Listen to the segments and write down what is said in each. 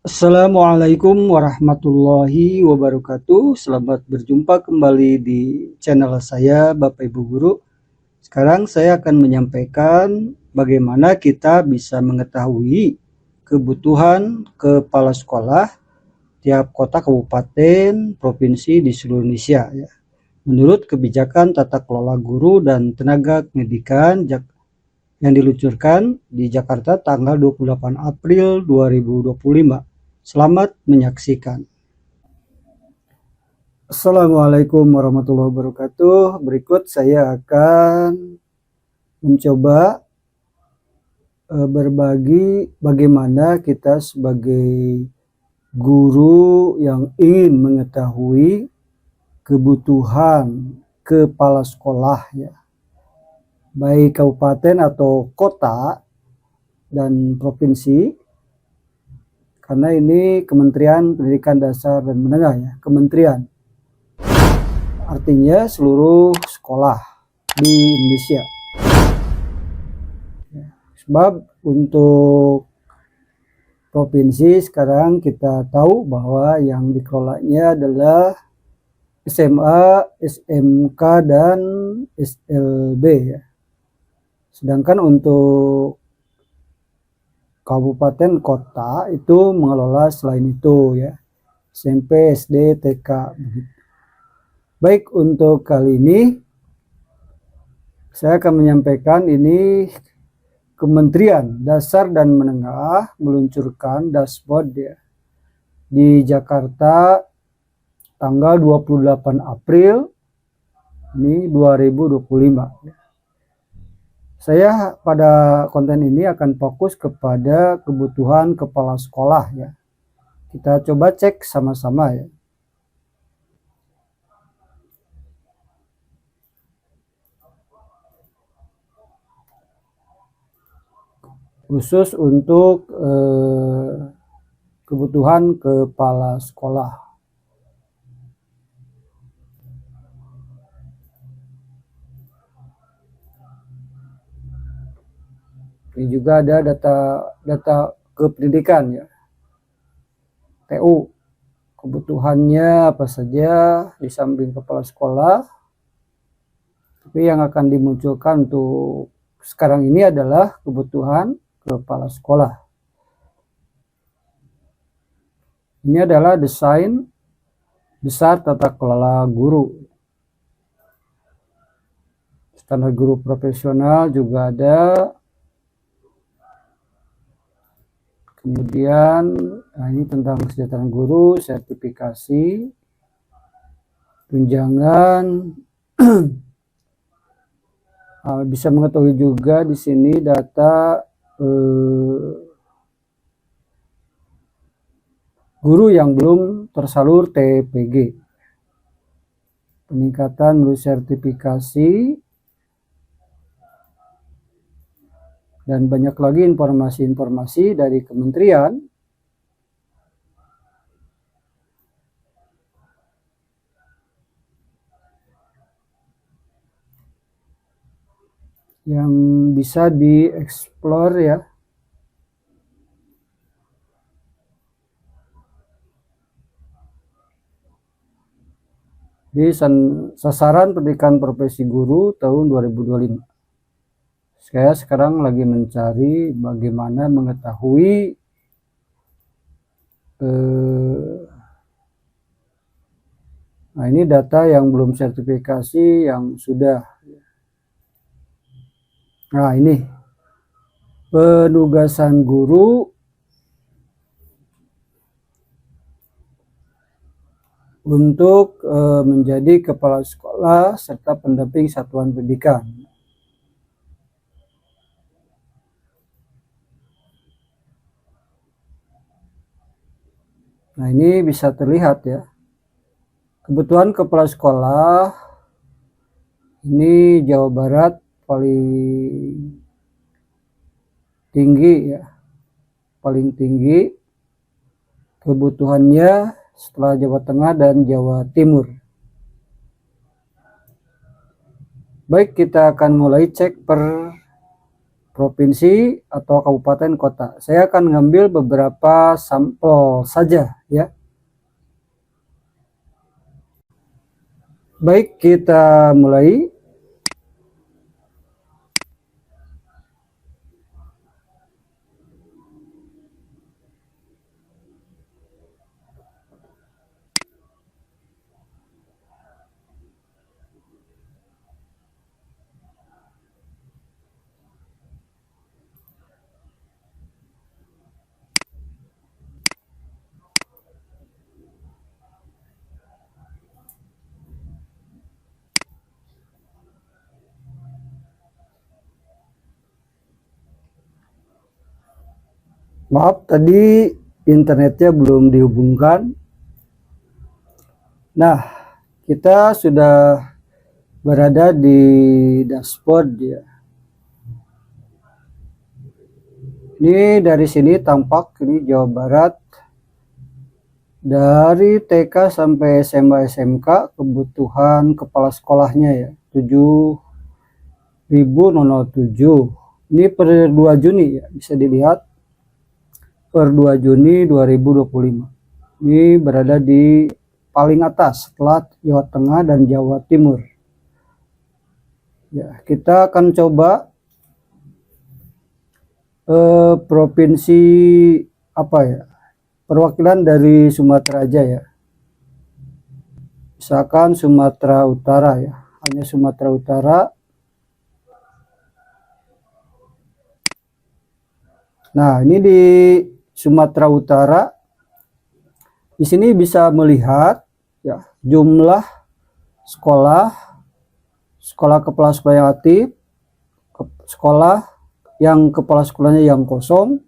Assalamualaikum warahmatullahi wabarakatuh. Selamat berjumpa kembali di channel saya, Bapak Ibu Guru. Sekarang saya akan menyampaikan bagaimana kita bisa mengetahui kebutuhan kepala sekolah tiap kota, kabupaten, provinsi di seluruh Indonesia, ya. Menurut kebijakan tata kelola guru dan tenaga pendidikan yang diluncurkan di Jakarta tanggal 28 April 2025. Selamat menyaksikan. Assalamualaikum warahmatullahi wabarakatuh. Berikut saya akan mencoba berbagi bagaimana kita sebagai guru yang ingin mengetahui kebutuhan kepala sekolah, ya, baik kabupaten atau kota dan provinsi, karena ini Kementerian Pendidikan Dasar dan Menengah, ya, kementerian, artinya seluruh sekolah di Indonesia. Sebab untuk provinsi sekarang kita tahu bahwa yang dikelolanya adalah SMA, SMK, dan SLB, ya. Sedangkan untuk kabupaten kota itu mengelola selain itu, ya, SMP, SD, TK. Baik, untuk kali ini saya akan menyampaikan ini Kementerian Dasar dan Menengah meluncurkan dashboard, ya, di Jakarta tanggal 28 April ini 2025. Saya pada konten ini akan fokus kepada kebutuhan kepala sekolah, ya. Kita coba cek sama-sama, ya. Khusus untuk kebutuhan kepala sekolah. Ini juga ada data kependidikan, ya, TU. Kebutuhannya apa saja di samping kepala sekolah. Tapi yang akan dimunculkan untuk sekarang ini adalah kebutuhan kepala sekolah. Ini adalah desain besar tata kelola guru. Standar guru profesional juga ada. Kemudian ini tentang kesejahteraan guru, sertifikasi, tunjangan. Bisa mengetahui juga di sini data guru yang belum tersalur TPG, peningkatan melalui sertifikasi, dan banyak lagi informasi-informasi dari kementerian yang bisa dieksplor, ya. Di sasaran pendidikan profesi guru tahun 2025. Saya sekarang lagi mencari bagaimana mengetahui nah ini data yang belum sertifikasi, yang sudah. Nah, ini penugasan guru untuk menjadi kepala sekolah serta pendamping satuan pendidikan. Nah, ini bisa terlihat, ya, kebutuhan kepala sekolah ini Jawa Barat paling tinggi, ya, paling tinggi kebutuhannya setelah Jawa Tengah dan Jawa Timur. Baik, kita akan mulai cek per provinsi atau kabupaten kota. Saya akan ngambil beberapa sampel saja ya. Baik, kita mulai. Maaf, tadi internetnya belum dihubungkan. Nah, kita sudah berada di dashboard ya. Ini dari sini tampak ini Jawa Barat. Dari TK sampai SMA SMK kebutuhan kepala sekolahnya ya 7.007. Ini per 2 Juni ya, bisa dilihat per 2 Juni 2025. Ini berada di paling atas setelah Jawa Tengah dan Jawa Timur. Ya, kita akan coba provinsi apa ya? Perwakilan dari Sumatera aja ya. Misalkan Sumatera Utara ya, hanya Sumatera Utara. Nah, ini di Sumatera Utara. Di sini bisa melihat ya jumlah sekolah kepala sekolah yang aktif, sekolah yang kepala sekolahnya yang kosong,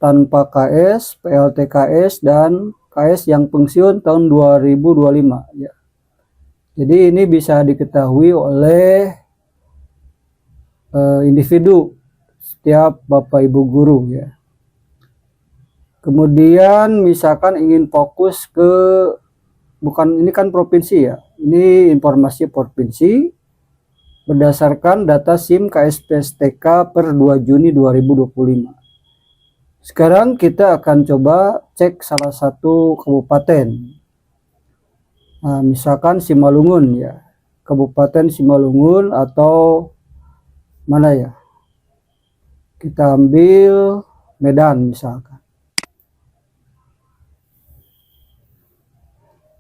tanpa KS, PLT KS, dan KS yang pensiun tahun 2025 ya. Jadi ini bisa diketahui oleh individu setiap Bapak Ibu guru ya. Kemudian misalkan ingin fokus ke, bukan ini kan provinsi ya, ini informasi provinsi berdasarkan data SIM KSPSTK per 2 Juni 2025. Sekarang kita akan coba cek salah satu kabupaten. Nah, misalkan Simalungun ya, Kabupaten Simalungun atau mana ya? Kita ambil Medan misalkan.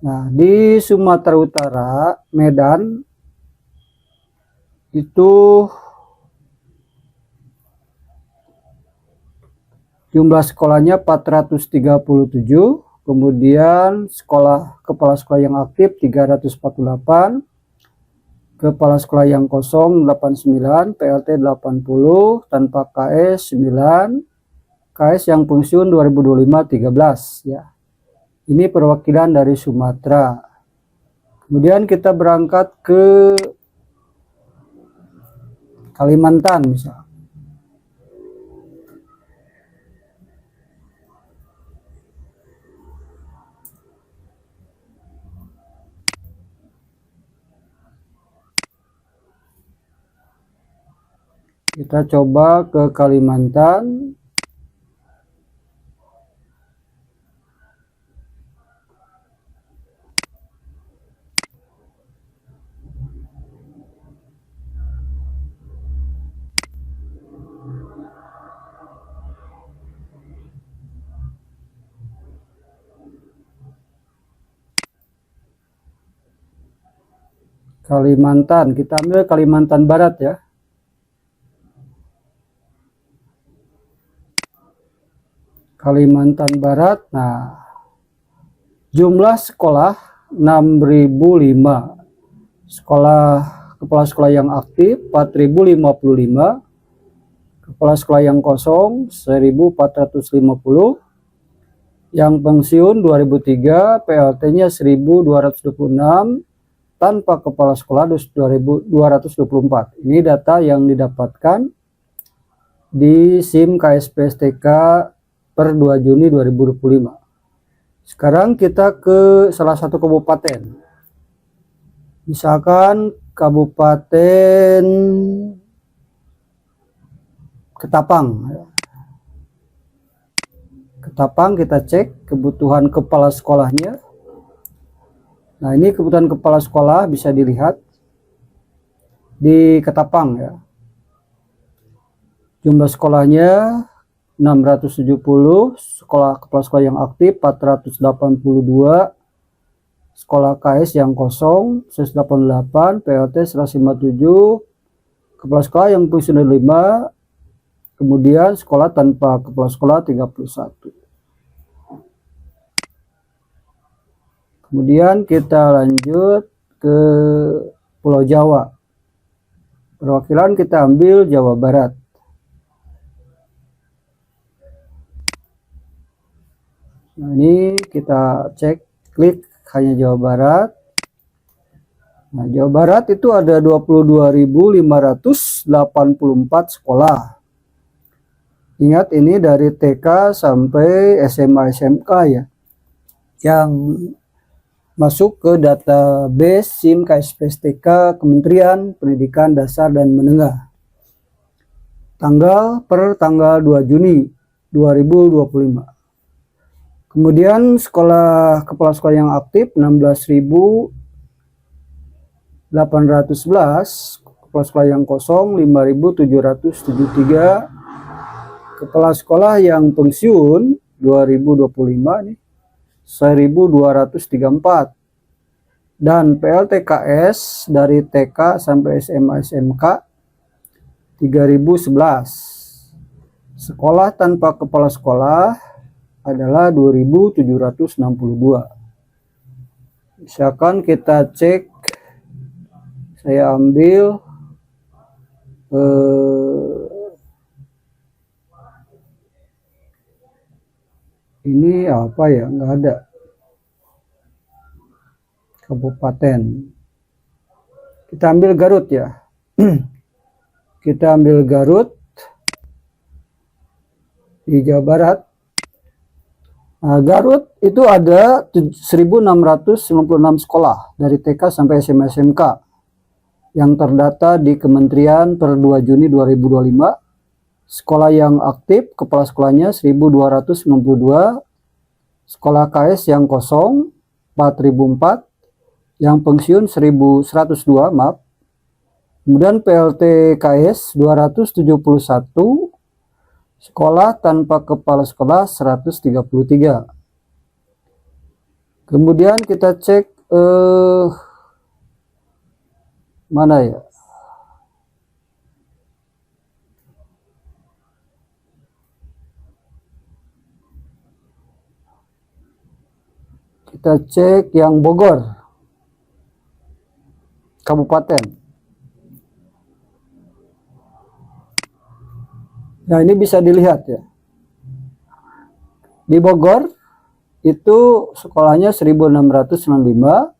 Nah, di Sumatera Utara, Medan itu jumlah sekolahnya 437, kemudian kepala sekolah yang aktif 348, kepala sekolah yang kosong 89, PLT 80, tanpa KS 9, KS yang pensiun 2025 13 ya. Ini perwakilan dari Sumatera. Kemudian kita berangkat ke Kalimantan misalnya. Kita coba ke Kalimantan. Kalimantan, kita ambil Kalimantan Barat ya. Kalimantan Barat. Nah, jumlah sekolah 6.005. Kepala sekolah yang aktif 4.055. Kepala sekolah yang kosong 1.450. Yang pensiun 2003, PLT-nya 1.226, tanpa kepala sekolah 224. Ini data yang didapatkan di SIM KSPSTK per 2 Juni 2025. Sekarang kita ke salah satu kabupaten. Misalkan Kabupaten Ketapang. Ketapang kita cek kebutuhan kepala sekolahnya. Nah, ini kebutuhan kepala sekolah bisa dilihat di Ketapang ya. Jumlah sekolahnya 670, kepala sekolah yang aktif 482, sekolah KS yang kosong 188, PLT 157, kepala sekolah yang fungsional 5, kemudian sekolah tanpa kepala sekolah 31. Kemudian kita lanjut ke Pulau Jawa. Perwakilan kita ambil Jawa Barat. Nah, ini kita cek, klik hanya Jawa Barat. Nah, Jawa Barat itu ada 22.584 sekolah. Ingat, ini dari TK sampai SMA SMK ya, yang masuk ke database SIM KSPSTK Kementerian Pendidikan Dasar dan Menengah. Tanggal 2 Juni 2025. Kemudian kepala sekolah yang aktif 16.811, kepala sekolah yang kosong 5.773, kepala sekolah yang pensiun 2025 nih 1.234, dan PLTKS dari TK sampai SMA SMK 3.011. Sekolah tanpa kepala sekolah adalah 2.762. Misalkan kita cek, saya ambil ini apa ya, nggak ada kabupaten. Kita ambil Garut ya. Kita ambil Garut di Jawa Barat. Nah, Garut itu ada 1.696 sekolah dari TK sampai SMA SMK yang terdata di Kementerian per 2 Juni 2025. Sekolah yang aktif kepala sekolahnya 1.292, sekolah KS yang kosong 4.004, yang pensiun 1.102, maaf. Kemudian PLT KS 271, sekolah tanpa kepala sekolah 133. Kemudian kita cek mana ya? Kita cek yang Bogor, kabupaten. Nah, ini bisa dilihat ya. Di Bogor itu sekolahnya 1.695,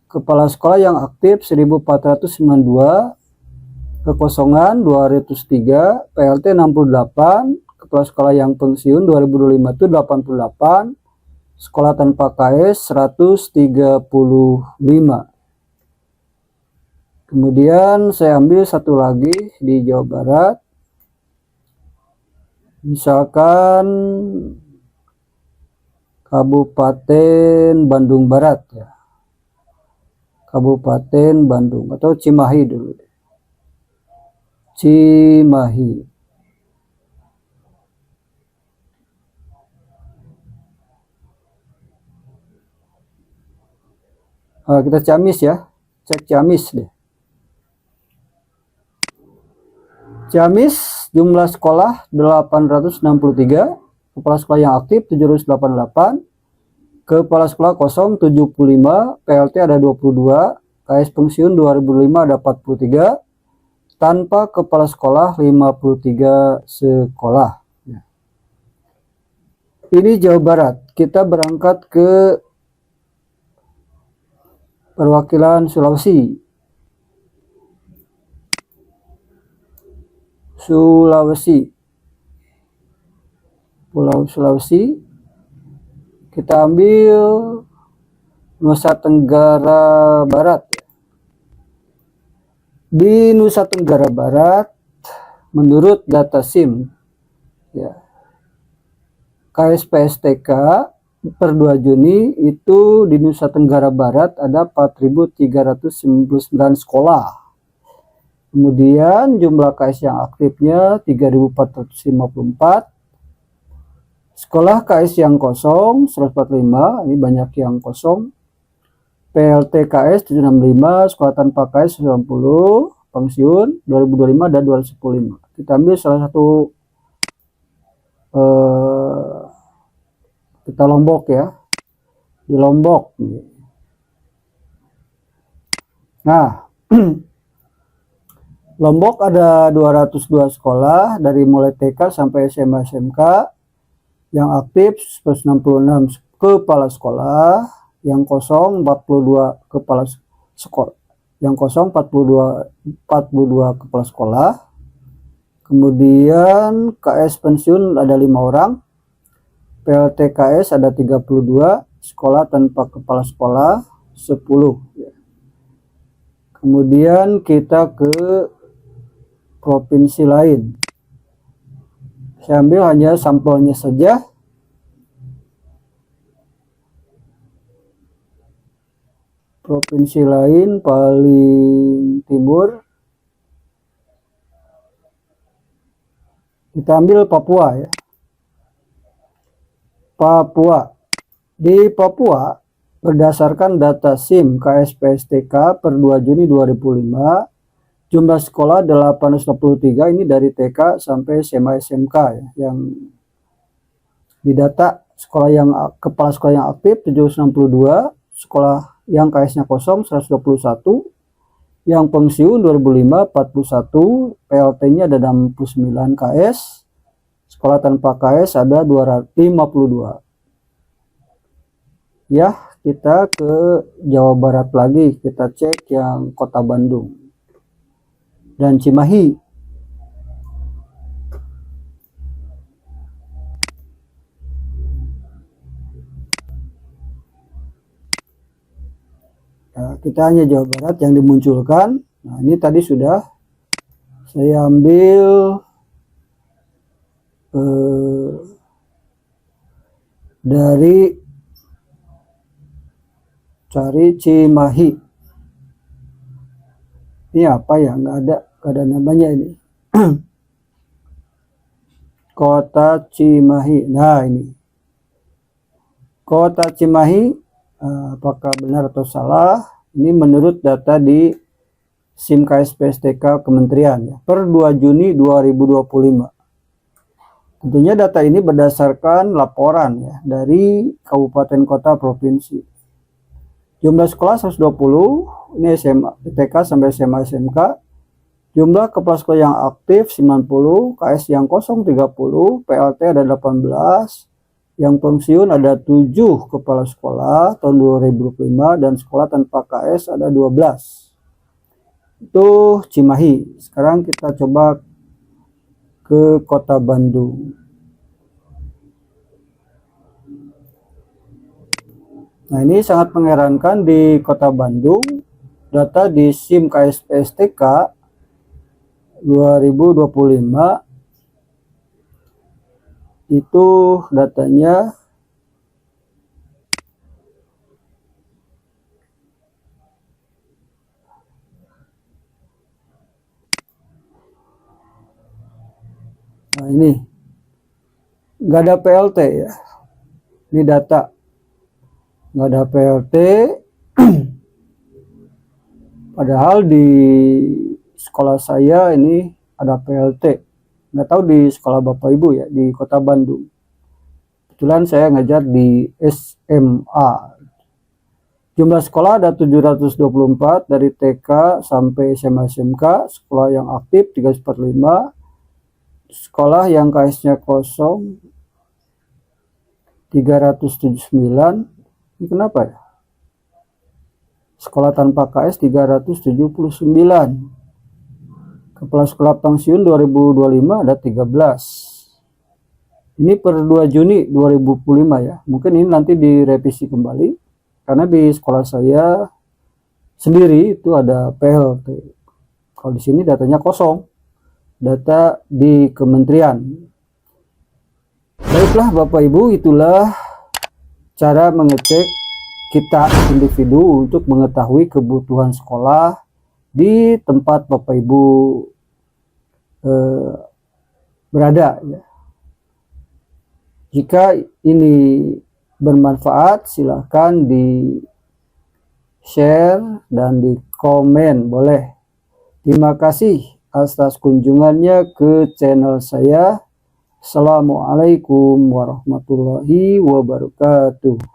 kepala sekolah yang aktif 1.492, kekosongan 203, PLT 68, kepala sekolah yang pensiun 2025 itu 88, sekolah tanpa KS 135. Kemudian saya ambil satu lagi di Jawa Barat. Misalkan Kabupaten Bandung Barat ya. Kabupaten Bandung atau Cimahi dulu. Cimahi. Nah, kita Ciamis ya. Cek Ciamis deh. Ciamis jumlah sekolah 863, kepala sekolah yang aktif 788, kepala sekolah kosong 75, PLT ada 22, KS pensiun 2005 ada 43, tanpa kepala sekolah 53 sekolah. Ini Jawa Barat. Kita berangkat ke perwakilan Sulawesi. Pulau Sulawesi. Kita ambil Nusa Tenggara Barat. Di Nusa Tenggara Barat menurut data SIM ya, KSPSTK per 2 Juni itu di Nusa Tenggara Barat ada 4.399 sekolah. Kemudian jumlah KS yang aktifnya 3.454. Sekolah KS yang kosong 145, ini banyak yang kosong. PLT KS 765, sekolah tanpa KS 90, pensiun 2025 dan 2015. Kita ambil salah satu kita Lombok ya, di Lombok. Nah, Lombok ada 202 sekolah dari mulai TK sampai SMA SMK, yang aktif 166 kepala sekolah, yang kosong 42 kepala sekolah, yang kosong 42 kepala sekolah. Kemudian KS pensiun ada 5 orang, PLT KS ada 32, sekolah tanpa kepala sekolah 10. Kemudian kita ke provinsi lain. Saya ambil hanya sampelnya saja. Provinsi lain paling timur. Kita ambil Papua ya. Papua. Di Papua, berdasarkan data SIM KSPSTK per 2 Juni 2005, jumlah sekolah 863, ini dari TK sampai SMA SMK ya, yang didata sekolah yang kepala sekolah yang aktif 762, sekolah yang KS-nya kosong 121, yang pensiun 2005 41, PLT-nya ada 69 KS, sekolah tanpa KS ada 252. Ya, kita ke Jawa Barat lagi, kita cek yang Kota Bandung dan Cimahi. Nah, kita hanya Jawa Barat yang dimunculkan. Nah, ini tadi sudah saya ambil dari cari Cimahi. Ini apa ya? Nggak ada namanya ini. Kota Cimahi. Nah, ini Kota Cimahi. Apakah benar atau salah? Ini menurut data di SIM KSPSTK Kementerian ya, per 2 Juni 2025. Tentunya data ini berdasarkan laporan ya dari kabupaten kota provinsi. Jumlah sekolah 120, ini SMA, TK sampai SMA SMK. Jumlah kepala sekolah yang aktif 90, KS yang kosong 30, PLT ada 18, yang pensiun ada 7 kepala sekolah tahun 2025, dan sekolah tanpa KS ada 12. Itu Cimahi. Sekarang kita coba ke Kota Bandung. Nah, ini sangat mengherankan di Kota Bandung, data di SIM KSPSTK 2025 itu datanya nah, ini nggak ada PLT ya, ini data nggak ada PLT. Padahal di sekolah saya ini ada PLT. Nggak tahu di sekolah Bapak Ibu ya, di Kota Bandung. Kebetulan saya ngajar di SMA. Jumlah sekolah ada 724 dari TK sampai SMA SMK. Sekolah yang aktif 345. Sekolah yang KS-nya kosong 379. Ini kenapa ya? Sekolah tanpa KS 379. Kepala sekolah pensiun 2025 ada 13. Ini per 2 Juni 2025 ya. Mungkin ini nanti direvisi kembali. Karena di sekolah saya sendiri itu ada PLT. Kalau di sini datanya kosong. data di kementerian. Baiklah Bapak Ibu, itulah cara mengecek kita individu untuk mengetahui kebutuhan sekolah di tempat Bapak Ibu berada ya. Jika ini bermanfaat, silahkan di share dan di komen boleh. Terima kasih atas kunjungannya ke channel saya. Assalamualaikum warahmatullahi wabarakatuh.